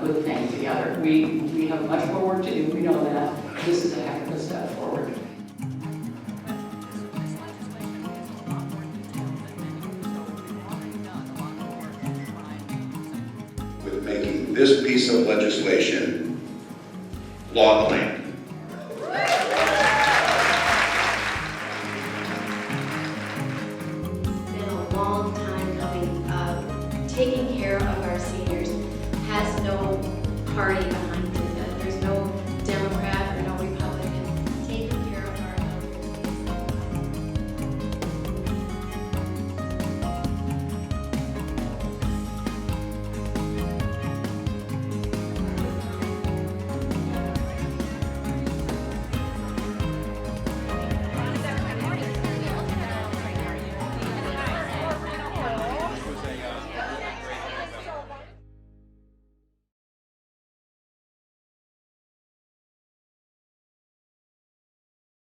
good thing together. We have much more work to do, we know that. This is a heck of a step forward. With making this piece of legislation law of the land. It's been a long time coming. Taking care of our seniors has no party behind